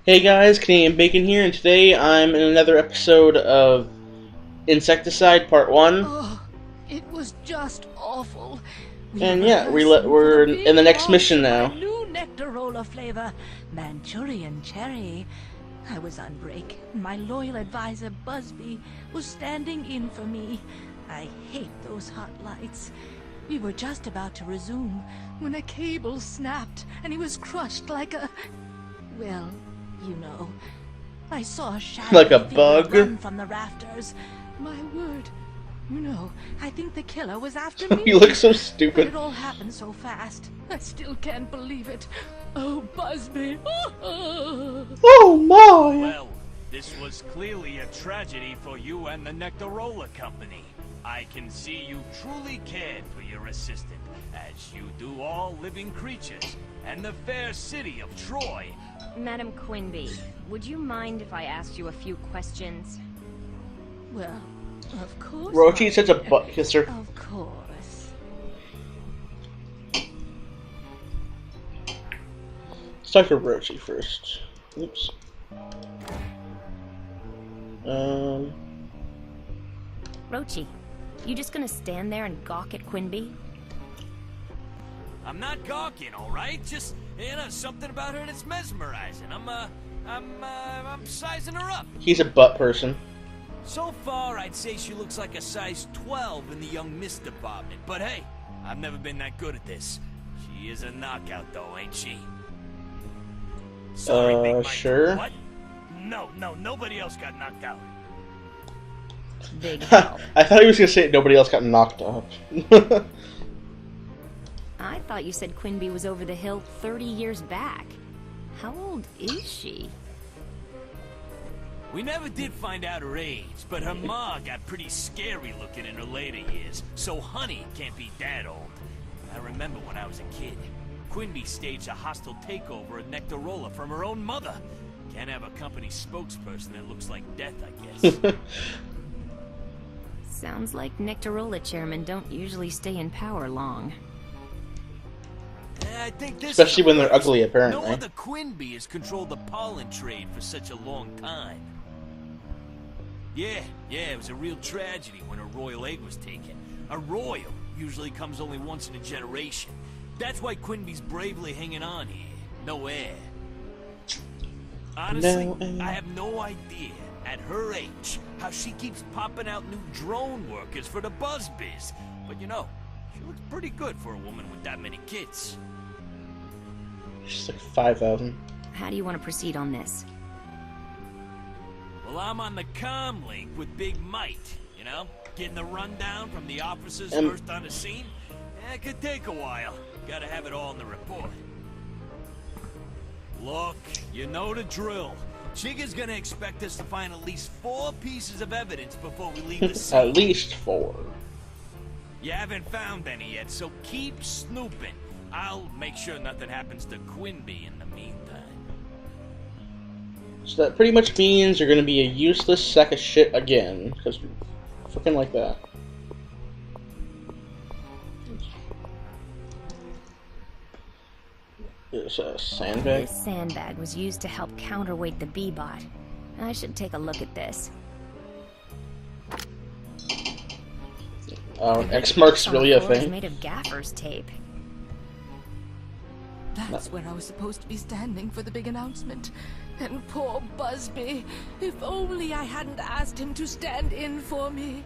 Hey guys, Canadian Bacon here, and today I'm in another episode of Insecticide Part 1. Oh, it was just awful. And yeah, we're in the next mission now. New Nectarola flavor, Manchurian cherry. I was on break, and my loyal advisor Busby was standing in for me. I hate those hot lights. We were just about to resume when a cable snapped, and he was crushed like a... well, you know. I saw a shadow Like a bug? run from the rafters. My word. You know, I think the killer was after me. You look so But stupid. it all happened so fast. I still can't believe it. Oh, Busby. Oh my! Well, this was clearly a tragedy for you and the Nectarola Company. I can see you truly cared for your assistant, as you do all living creatures, and the fair city of Troy. Madam Quinby, would you mind if I asked you a few questions? Well, of course. Rochi's my such a dear. butt kisser. Of course. Let's talk to Rochi first. Oops. Rochi, you just gonna stand there and gawk at Quinby? I'm not gawking, all right? Just, you know, something about her that's mesmerizing. I'm sizing her up. He's a butt person. So far, I'd say she looks like a size 12 in the young miss department. But hey, I've never been that good at this. She is a knockout, though, ain't she? Sorry, Big Mike. Sure. What? No, nobody else got knocked out. Big help. I thought he was gonna say nobody else got knocked up. I thought you said Quinby was over the hill 30 years back. How old is she? We never did find out her age, but her ma got pretty scary looking in her later years, so Honey can't be that old. I remember when I was a kid, Quinby staged a hostile takeover at Nectarola from her own mother. Can't have a company spokesperson that looks like death, I guess. Sounds like Nectarola chairmen don't usually stay in power long. I think this Especially is when they're worst. ugly, apparently. No other Quinby has controlled the pollen trade for such a long time. Yeah, it was a real tragedy when a royal egg was taken. A royal usually comes only once in a generation. That's why Quinby's bravely hanging on here. No heir. Honestly, No heir. I have no idea, at her age, how she keeps popping out new drone workers for the buzz biz. But you know, she looks pretty good for a woman with that many kids. She's like 5,000. How do you want to proceed on this? Well, I'm on the comm link with Big Mite, you know? Getting the rundown from the officers Um, first on the scene. It could take a while. Gotta have it all in the report. Look, you know the drill. Jigga's gonna expect us to find at least 4 pieces of evidence before we leave the scene. At least 4. You haven't found any yet, so keep snooping. I'll make sure nothing happens to Quinby in the meantime. So that pretty much means you're gonna be a useless sack of shit again, because you're freaking like that. There's a sandbag. This sandbag was used to help counterweight the B-bot. I should take a look at this. Oh, X marks On the really a floor is thing. made of gaffer's tape. That's where I was supposed to be standing for the big announcement. And poor Busby. If only I hadn't asked him to stand in for me.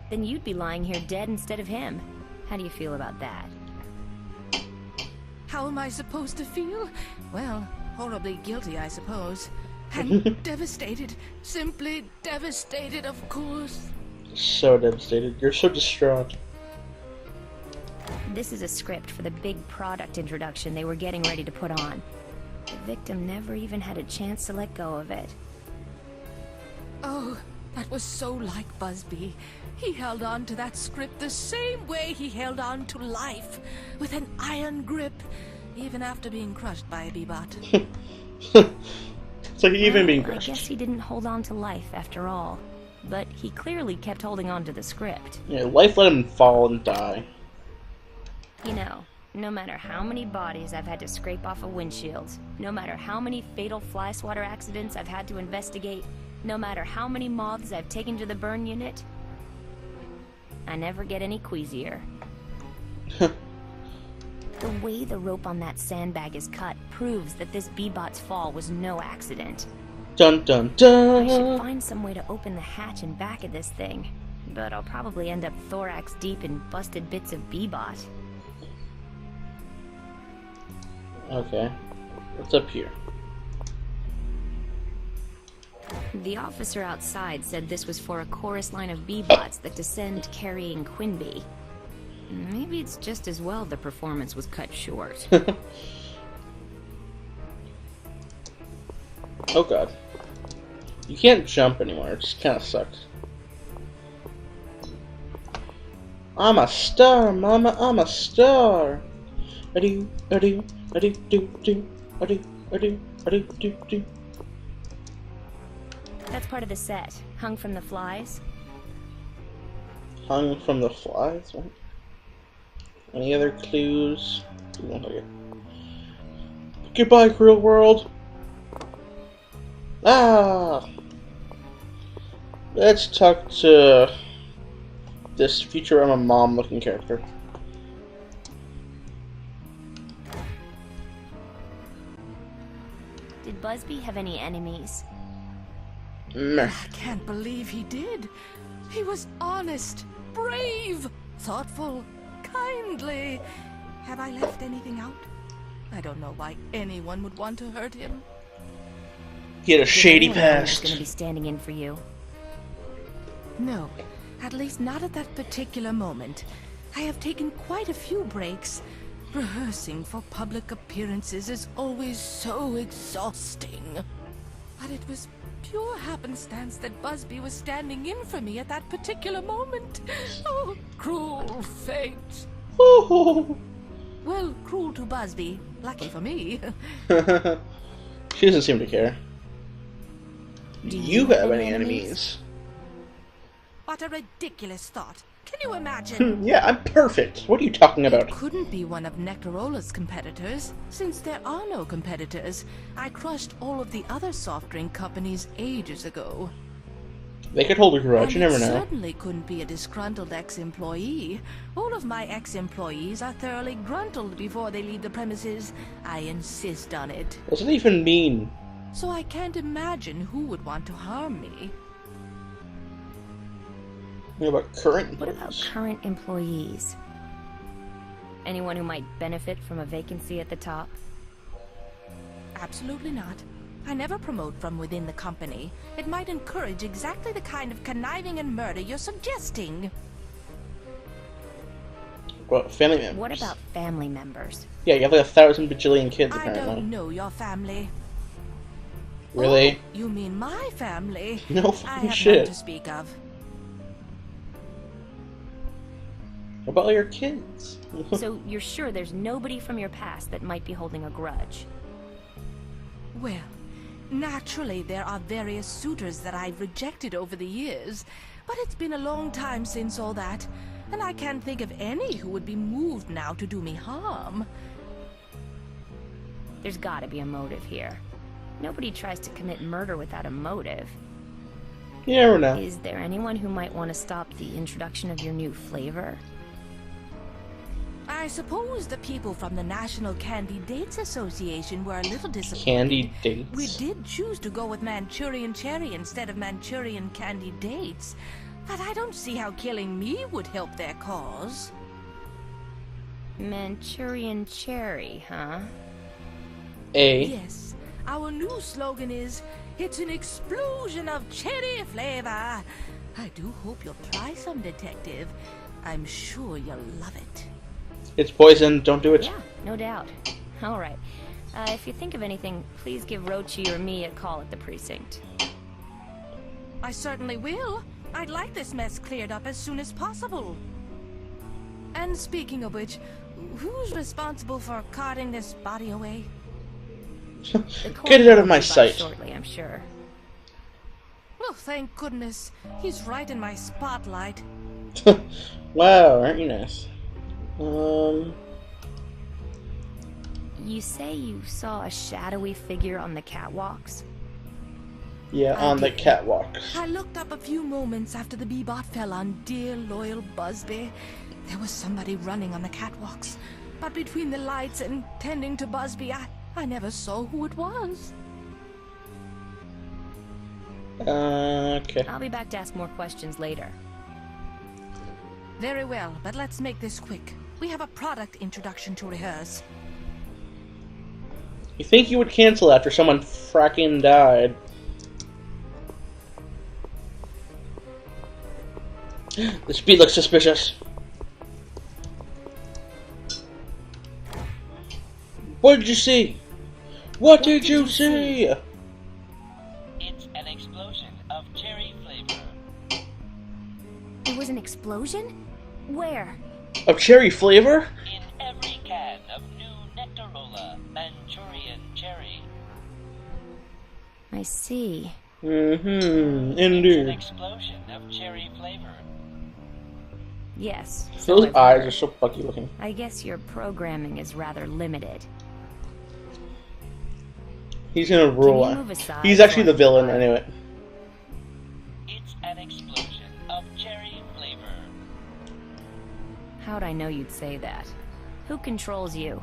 Then you'd be lying here dead instead of him. How do you feel about that? How am I supposed to feel? Well, horribly guilty, I suppose. And devastated. Simply devastated, of course. So devastated. You're so distraught. This is a script for the big product introduction they were getting ready to put on. The victim never even had a chance to let go of it. Oh, that was so like Busby. He held on to that script the same way he held on to life, with an iron grip, even after being crushed by a B-bot. It's like even being I crushed. guess he didn't hold on to life after all. But he clearly kept holding on to the script. Yeah, life let him fall and die. You know, No matter how many bodies I've had to scrape off a windshield, no matter how many fatal fly swatter accidents I've had to investigate, no matter how many moths I've taken to the burn unit, I never get any queasier. The way the rope on that sandbag is cut proves that this B-bot's fall was no accident. Dun dun dun! I should find some way to open the hatch and back of this thing, but I'll probably end up thorax deep in busted bits of B-bot. Okay. What's up here? The officer outside said this was for a chorus line of B-bots that descend carrying Quinby. Maybe it's just as well the performance was cut short. Oh god. You can't jump anymore, it just kinda sucks. I'm a star, mama, I'm a star! A-do, a-do, a-do, do, do, a-do, a-do, a-do, do, do. That's part of the set, hung from the flies. Hung from the flies, right? Any other clues? Okay. Goodbye, cruel world! Ah! Let's talk to this Futurama mom-looking character. Did Busby have any enemies? Meh. I can't believe he did. He was honest, brave, thoughtful, kindly. Have I left anything out? I don't know why anyone would want to hurt him. He had a shady Anyone else past. gonna be standing in for you. No, at least not at that particular moment. I have taken quite a few breaks. Rehearsing for public appearances is always so exhausting. But it was pure happenstance that Busby was standing in for me at that particular moment. Oh, cruel fate. Ooh. Well, cruel to Busby. Lucky for me. She doesn't seem to care. Do you have any enemies? enemies? What a ridiculous thought. Can you imagine? Yeah, I'm perfect. What are you talking about? It couldn't be one of Nectarola's competitors, since there are no competitors. I crushed all of the other soft drink companies ages ago. They could hold a grudge, you And never it know. certainly couldn't be a disgruntled ex-employee. All of my ex-employees are thoroughly gruntled before they leave the premises. I insist on it. What does it even mean? So I can't imagine who would want to harm me. What about current What about employees? current employees? Anyone who might benefit from a vacancy at the top? Absolutely not. I never promote from within the company. It might encourage exactly the kind of conniving and murder you're suggesting. What about family members? What about family members? Yeah, you have like 1,000 bajillion kids, I apparently. don't know your family. Really? Oh, you mean my family? No I fucking have none shit. to speak of. What about all your kids? So you're sure there's nobody from your past that might be holding a grudge? Well, naturally there are various suitors that I've rejected over the years, but it's been a long time since all that, and I can't think of any who would be moved now to do me harm. There's gotta be a motive here. Nobody tries to commit murder without a motive. You never know. Is there anyone who might want to stop the introduction of your new flavor? I suppose the people from the National Candy Dates Association were a little disappointed. Candy dates? We did choose to go with Manchurian Cherry instead of Manchurian Candy Dates, but I don't see how killing me would help their cause. Manchurian cherry, huh? Yes, our new slogan is, "It's an explosion of cherry flavor." I do hope you'll try some, Detective. I'm sure you'll love it. It's poison, don't do it. Yeah, no doubt. Alright. If you think of anything, please give Rochi or me a call at the precinct. I certainly will. I'd like this mess cleared up as soon as possible. And speaking of which, who's responsible for carting this body away? Get it out of my sight. Shortly, I'm sure. Well, thank goodness. He's right in my spotlight. Wow, aren't you nice? You say you saw a shadowy figure on the catwalks? Yeah, I on the did. catwalks. I looked up a few moments after the bee-bot fell on dear, loyal Busby. There was somebody running on the catwalks. But between the lights and tending to Busby, I never saw who it was. Okay. I'll be back to ask more questions later. Very well, but let's make this quick. We have a product introduction to rehearse. You think you would cancel after someone fracking died? The speed looks suspicious. What did you see? What did you see? It's an explosion of cherry flavor. There was an explosion? Where? Of cherry flavor? In every can of new Nectarola Manchurian cherry. I see. Mm-hmm. It's an Indeed. explosion of cherry flavor. Yes. Those I've eyes heard. are so fucky looking. I guess your programming is rather limited. He's gonna rule. you move aside He's actually so the villain I- anyway. It's an explosion of cherry flavor. How'd I know you'd say that? Who controls you?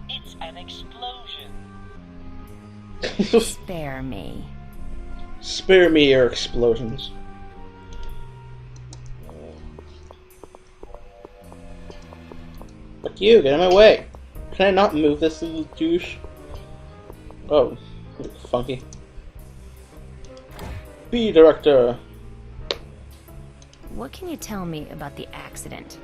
It's an explosion. Spare me. Spare me your explosions. Fuck you, get out of my way. Can I not move this little douche? Oh, funky. B director. What can you tell me about the accident?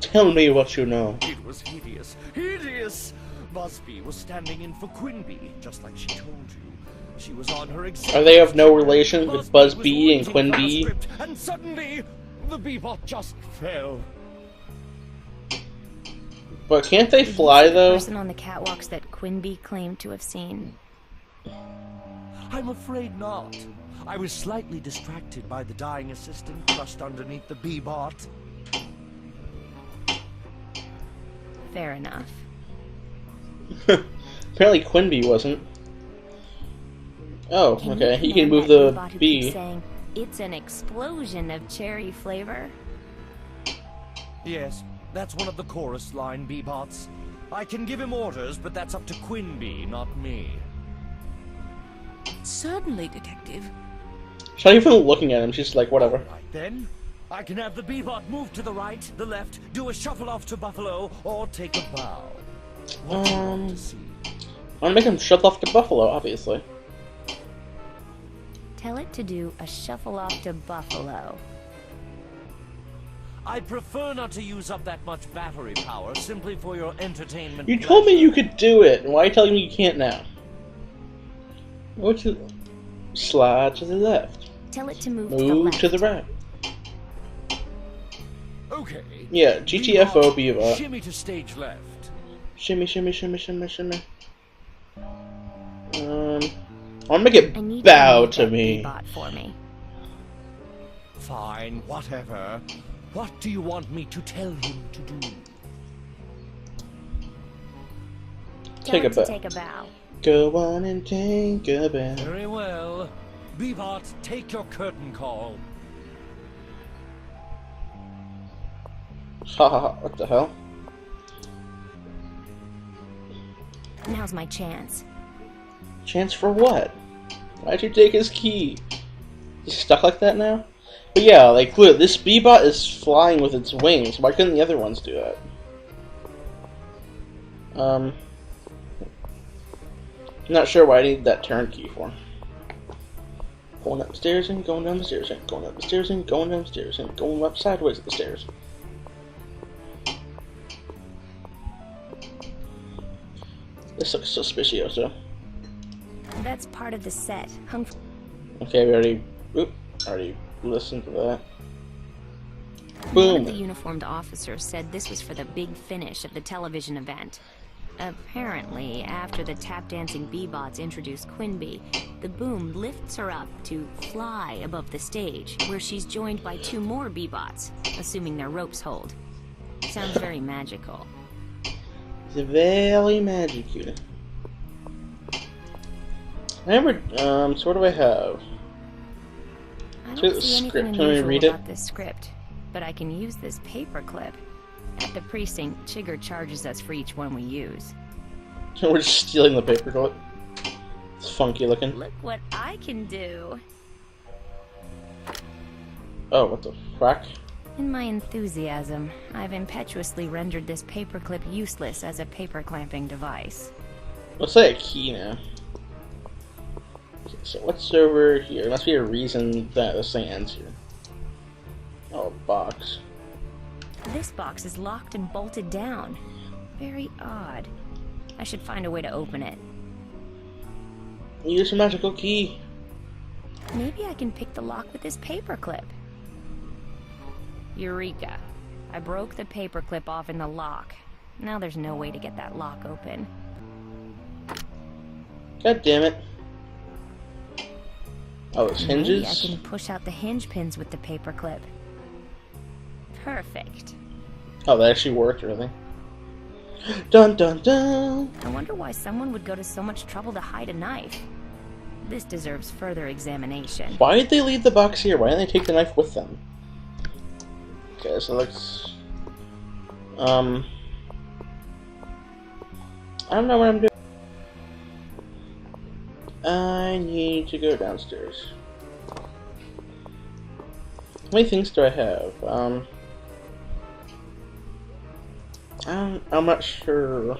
Tell me what you know. It was hideous. Hideous! Busby was standing in for Quinby, just like she told you. She was on her executive. Are they of no relation with Busby Busby and was waiting for the Quinby? script, and suddenly, the bebop just fell. But can't they fly The though? person on the catwalks that Quinby claimed to have seen. I'm afraid not. I was slightly distracted by the dying assistant crushed underneath the bebot. Fair enough. Apparently Quinby wasn't. Oh, Can okay. you He can command move that the bebot who keeps bee. saying, it's an explosion of cherry flavor? Yes, that's one of the chorus line bebots. I can give him orders, but that's up to Quinby, not me. Certainly, Detective. She's not even looking at him. She's like, whatever. Right then, I can have the bebot move to the right, the left, do a shuffle off to Buffalo, or take a bow. What do you want to see? I want to make him shut off to Buffalo, obviously. Tell it to do a shuffle off to Buffalo. I'd prefer not to use up that much battery power, simply for your entertainment. You told me pleasure. you could do it. Why are you telling me you can't now? Go to slide to the left. Tell it to move to the Move left. to the right. Okay. Yeah, GTFO Bebop. Shimmy to stage left. Shimmy, shimmy, shimmy, shimmy, shimmy. I want to make I need it bow you to that me. bebot for me. Fine, whatever. What do you want me to tell him to do? Tell Take a it to bow. take a bow. Go on and take a bow. Very well. Bebot, take your curtain call. Ha ha ha, what the hell? Now's my chance. Chance for what? Why'd you take his key? He's stuck like that now? But yeah, like, look, this Bebot is flying with its wings. Why couldn't the other ones do that? I'm not sure why I need that turn key for. Going up the stairs and going down the stairs and going up the stairs and going down the stairs and going up sideways at the stairs. This looks suspicioso. That's part of the set. Hung Okay, we already listened to that. One of the Boom. uniformed officers said this was for the big finish of the television event. Apparently, after the tap dancing bebots introduce Quinby, the boom lifts her up to fly above the stage, where she's joined by 2 more bebots, assuming their ropes hold. Sounds very magical. It's very magical. I never, so what do I have? I So don't the see anything script, can we unusual read it? about this script, but I can use this paperclip. At the precinct, Chigger charges us for each one we use. We're just stealing the paperclip. It's funky looking. Look what I can do! Oh, what the fuck? In my enthusiasm, I've impetuously rendered this paperclip useless as a paper clamping device. Let's say a key now. Okay, so what's over here? There must be a reason that this thing ends here. Oh, box. This box is locked and bolted down. Very odd. I should find a way to open it. Use a magical key. Maybe I can pick the lock with this paperclip. Eureka. I broke the paperclip off in the lock. Now there's no way to get that lock open. God damn it. Oh, it's hinges? Maybe I can push out the hinge pins with the paperclip. Perfect. Oh, that actually worked, really. Dun dun dun! I wonder why someone would go to so much trouble to hide a knife. This deserves further examination. Why did they leave the box here? Why didn't they take the knife with them? Okay, so let's... I don't know what I'm doing. I need to go downstairs. How many things do I have? I'm not sure.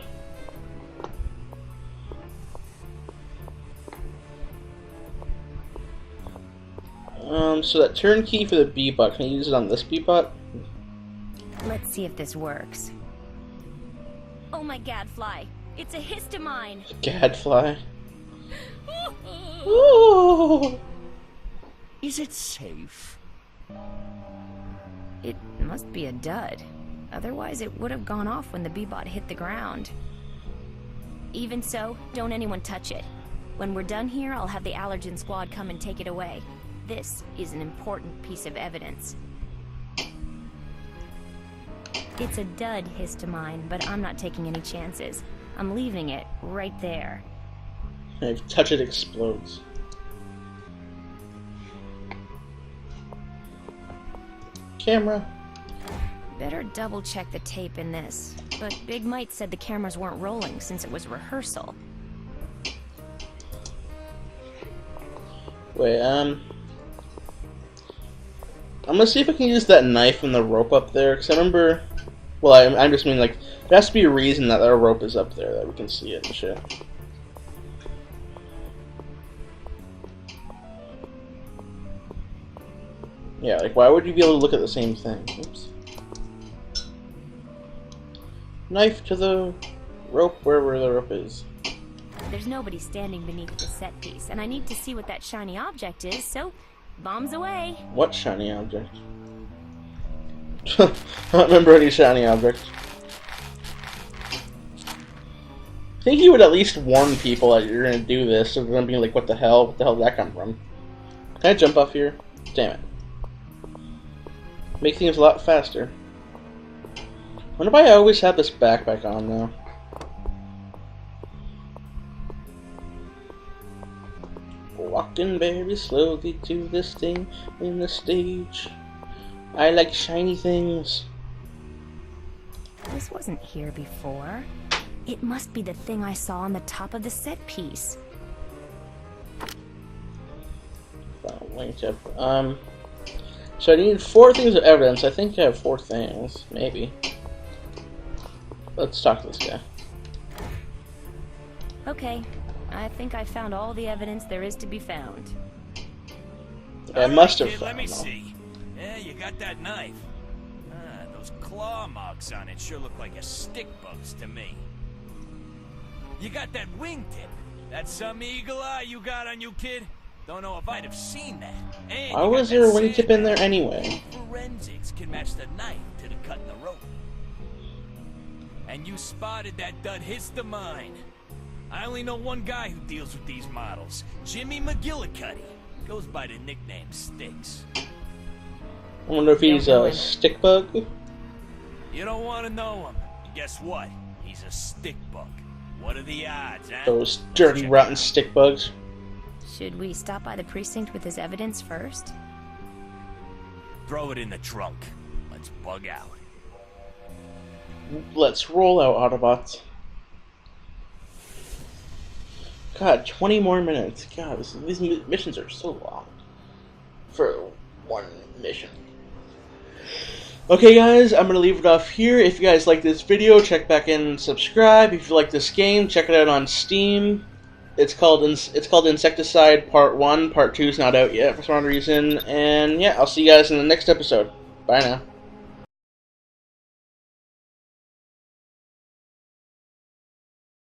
So that turnkey for the B-bot, can I use it on this B-bot? Let's see if this works. Oh my gadfly! It's a histamine! Gadfly. Ooh. Is it safe? It must be a dud. Otherwise it would have gone off when the B-bot hit the ground. Even so, don't anyone touch it. When we're done here, I'll have the allergen squad come and take it away. This is an important piece of evidence. It's a dud histamine, but I'm not taking any chances. I'm leaving it right there. If you touch it, it explodes. Camera. Better double check the tape in this. But Big Mite said the cameras weren't rolling since it was rehearsal. Wait, I'm gonna see if I can use that knife and the rope up there, because I remember... Well, I just mean, like, there has to be a reason that our rope is up there, that we can see it and shit. Yeah, like, why would you be able to look at the same thing? Oops. Knife to the rope, wherever the rope is. There's nobody standing beneath the set piece, and I need to see what that shiny object is, so bombs away. What shiny object? I don't remember any shiny object. I think you would at least warn people that you're gonna do this, so they're gonna be like, what the hell? What the hell did that come from? Can I jump off here? Damn it. Make things a lot faster. Wonder why I always have this backpack on now. Walking very slowly to this thing in the stage. I like shiny things. This wasn't here before. It must be the thing I saw on the top of the set piece. Linked up. So I need 4 things of evidence. I think I have 4 things, maybe. Let's talk to this guy. Okay, I think I found all the evidence there is to be found. I must have Kid, found let me them. see. Yeah, you got that knife. Those claw marks on it sure look like a stick bug's to me. You got that wingtip. That's some eagle eye you got on you, kid. Don't know if I'd have seen that. And Why you got was there a that wingtip in there sandbag. anyway? Forensics can match the knife to the cut in the rope. And you spotted that dud histamine. I only know one guy who deals with these models. Jimmy McGillicuddy. Goes by the nickname Sticks. I wonder if he's a stick bug. You don't want to know him. Guess what? He's a stick bug. What are the odds, huh? Those dirty, Check it rotten out. stick bugs. Should we stop by the precinct with his evidence first? Throw it in the trunk. Let's bug out. Let's roll out, Autobots. God, 20 more minutes. God, these missions are so long. For one mission. Okay guys, I'm going to leave it off here. If you guys like this video, check back in and subscribe. If you like this game, check it out on Steam. It's called Insecticide Part 1. Part 2 is not out yet for some reason. And yeah, I'll see you guys in the next episode. Bye now.